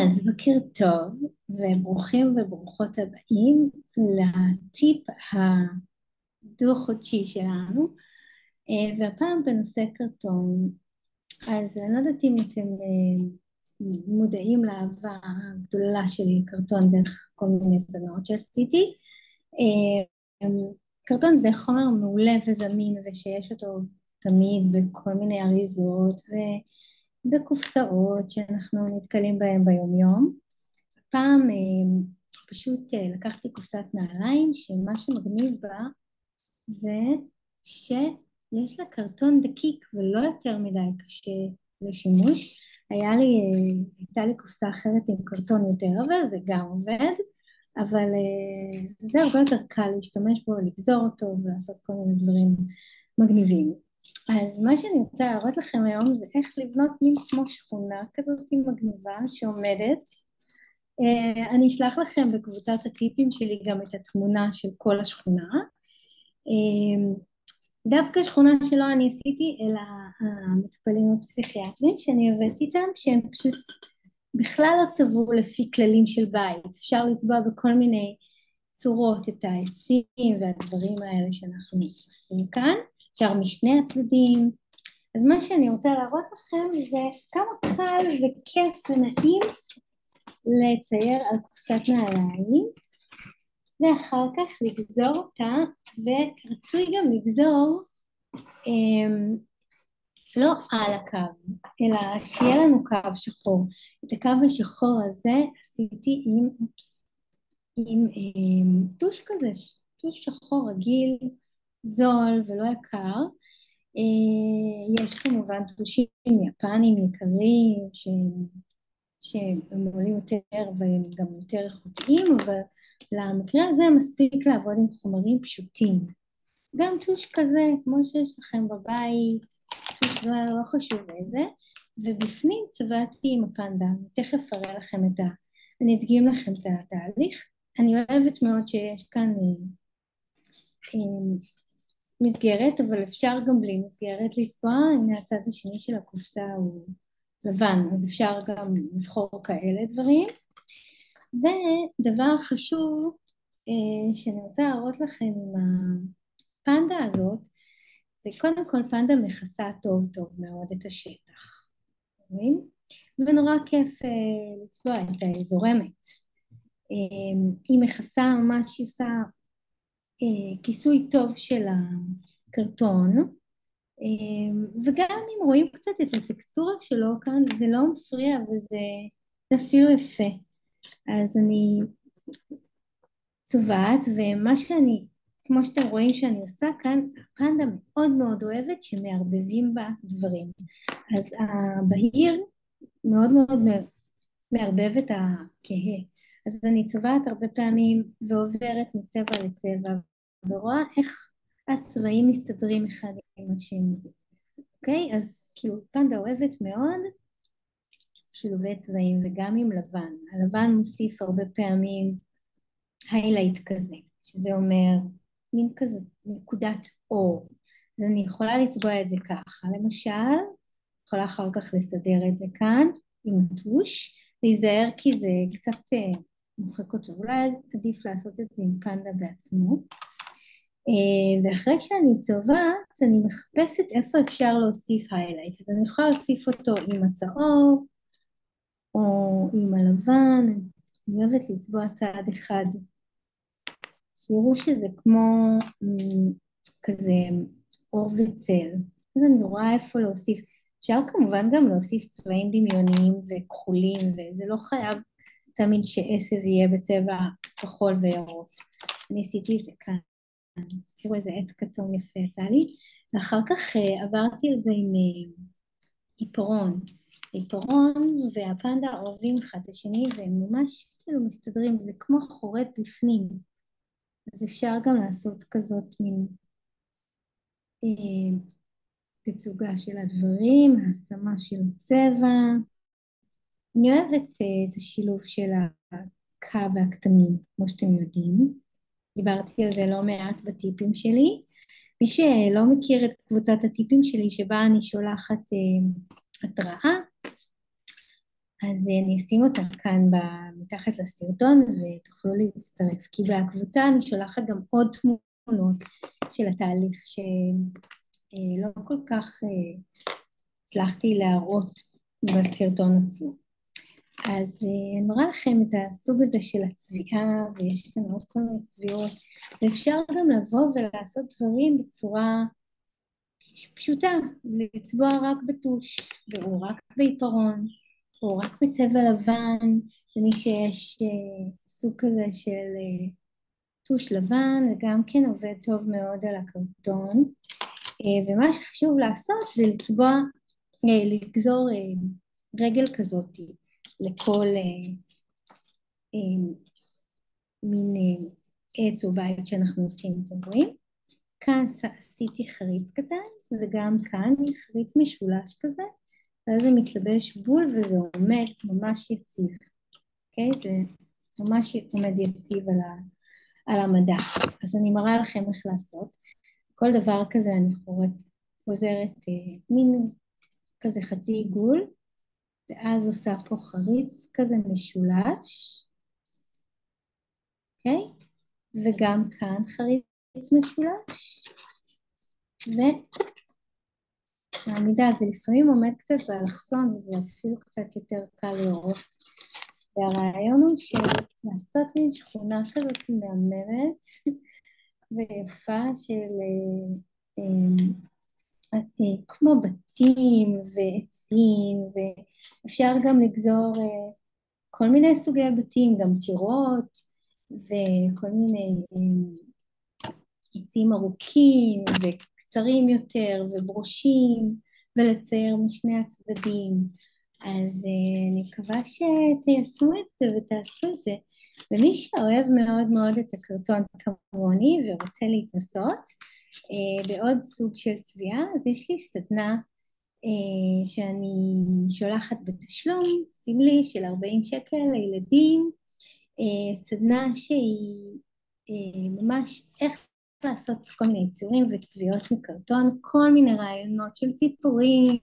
אז בוקר טוב וברוכים וברוכות הבאים לטיפ הדו-חודשי שלנו, והפעם בנושא קרטון. אז אני לא יודעת אם אתם מודעים לאהבה הגדולה שלי לקרטון דרך כל מיני סדנאות שעשיתי. קרטון זה חומר מעולה וזמין ושיש אותו תמיד בכל מיני אריזות ובקופסאות שאנחנו נתקלים בהם ביום יום. פעם פשוט לקחתי קופסת נעליים שמה שמגניב בה זה שיש לה קרטון דקיק ולא יותר מדי קשה לשימוש. הייתה לי קופסה אחרת עם קרטון יותר עבה, זה גם עובד, אבל זה הרבה יותר קל להשתמש בו, לגזור אותו ולעשות כל מיני דברים מגניבים. אז מה שאני רוצה להראות לכם היום זה איך לבנות מין כמו שכונה כזאת מגניבה שעומדת. אני אשלח לכם בקבוצת הטיפים שלי גם את התמונה של כל השכונה. דווקא שכונה שלא אני עשיתי, אלא המטופלים הפסיכיאטרים שאני עובדת איתם, שהם פשוט בכלל לא צבעו לפי כללים של בית. אפשר לצבוע בכל מיני צורות את העצים והדברים האלה שאנחנו עושים כאן, אפשר משני הצדדים. אז מה שאני רוצה להראות לכם זה כמה קל וכיף ונעים לצייר על קופסת נעליים, ואחר כך לגזור אותה, ורצוי גם לגזור לא על הקו, אלא שיהיה לנו קו שחור. את הקו השחור הזה עשיתי עם טוש כזה, טוש שחור רגיל, זול ולא יקר. יש כמובן טושים יפנים יקרים שהם עולים יותר והם גם יותר איכותיים, אבל למקרה הזה מספיק לעבוד עם חומרים פשוטים. גם טוש כזה, כמו שיש לכם בבית, טוש לא חשוב איזה, ובפנים צבעתי עם הפנדה. אני תכף אראה לכם אני אדגים לכם את התהליך. אני אוהבת מאוד שיש כאן מסגרת, אבל אפשר גם בלי מסגרת לצבוע. הנה הצד השני של הקופסה הוא לבן, אז אפשר גם לבחור כאלה דברים. ודבר חשוב שאני רוצה להראות לכם עם הפנדה הזאת, זה קודם כל פנדה מכסה טוב מאוד את השטח. רואים? ונורא כיף לצבוע את הזורמת. היא מכסה ממש, היא עושה כיסוי טוב של הקרטון, וגם אם רואים קצת את הטקסטורה שלו כאן, זה לא מפריע וזה אפילו יפה. אז אני צובעת, ומה כמו שאתם רואים שאני עושה כאן, הפנדה מאוד מאוד אוהבת שמערבבים בה דברים. אז הבהיר מאוד מאוד מערבב את הכהה. אז אני צובעת הרבה פעמים ועוברת מצבע לצבע, ורואה איך הצבעים מסתדרים אחד עם השני. אוקיי? אז כאילו פנדה אוהבת מאוד שילובי צבעים, וגם עם לבן. הלבן מוסיף הרבה פעמים היילייט כזה, שזה אומר מין כזה נקודת אור. אז אני יכולה לצבוע את זה ככה. למשל, יכולה אחר כך לסדר את זה כאן עם הטוש, להיזהר כי זה קצת מוחק אותו. אולי עדיף לעשות את זה עם פנדה בעצמו. ואחרי שאני צובעת, אני מחפשת איפה אפשר להוסיף היילייט. אז אני יכולה להוסיף אותו עם הצהוב, או עם הלבן. אני אוהבת לצבוע צעד אחד. שיראו שזה כמו כזה אור וצל. אז אני רואה איפה להוסיף. אפשר כמובן גם להוסיף צבעים דמיוניים וכחולים, וזה לא חייב תמיד שעשב יהיה בצבע כחול וירוק. אני עשיתי את זה כאן. תראו איזה עץ כתום יפה יצא לי. ואחר כך עברתי על זה עם עיפרון. עיפרון והפנדה אוהבים אחד את השני, והם ממש כאילו מסתדרים, זה כמו חורד בפנים. אז אפשר גם לעשות כזאת מין תצוגה של הדברים, השמה של צבע. אני אוהבת את השילוב של הקו והכתמים, כמו שאתם יודעים. דיברתי על זה לא מעט בטיפים שלי. מי שלא מכיר את קבוצת הטיפים שלי, שבה אני שולחת התראה, אז אני אשים אותה כאן מתחת לסרטון ותוכלו להצטרף, כי בקבוצה אני שולחת גם עוד תמונות של התהליך שלא כל כך הצלחתי להראות בסרטון עצמו. אז אני מראה לכם את הסוג הזה של הצביעה, ויש כאן עוד כל מיני צביעות, ואפשר גם לבוא ולעשות דברים בצורה פשוטה, לצבוע רק בטוש, או רק בעיפרון, או רק בצבע לבן, למי שיש סוג כזה של טוש לבן, וגם כן עובד טוב מאוד על הקרטון. ומה שחשוב לעשות זה לגזור רגל כזאת לכל מין עץ או בית שאנחנו עושים, אתם רואים? כאן עשיתי חריץ קטן, וגם כאן חריץ משולש כזה, ואז זה מתלבש בול וזה עומד ממש יציב, אוקיי? זה ממש עומד יציב על המדף. אז אני מראה לכם איך לעשות. כל דבר כזה אני חוזרת מין כזה חצי עיגול, ואז עושה פה חריץ כזה משולש, אוקיי? וגם כאן חריץ משולש, והעמידה זה לפעמים עומד קצת באלכסון, וזה אפילו קצת יותר קל לראות. והרעיון הוא לעשות מין שכונה כזאת מהממת ויפה של כמו בתים ועצים, ואפשר גם לגזור כל מיני סוגי בתים, גם טירות וכל מיני עצים ארוכים וקצרים יותר וברושים, ולצייר משני הצדדים. אז אני מקווה שתיישמו את זה ותעשו את זה. ומי שאוהב מאוד מאוד את הקרטון כמוני ורוצה להתנסות בעוד סוג של צביעה, אז יש לי סדנה שאני שולחת בתשלום סמלי של 40 שקל לילדים, סדנה שהיא ממש איך לעשות כל מיני ציורים וצביעות מקרטון, כל מיני רעיונות של ציפורים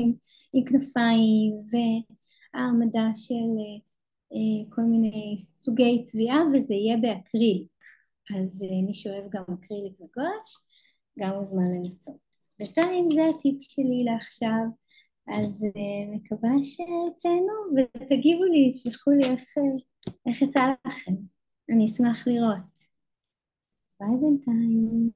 עם כנפיים והעמדה של כל מיני סוגי צביעה, וזה יהיה באקריליק. אז מי שאוהב גם אקריליק וגואש, גם מוזמן לנסות. בינתיים זה הטיפ שלי לעכשיו, אז מקווה שתהנו ותגיבו לי, תשלחו לי איך יצא לכם. אני אשמח לראות. ביי בינתיים.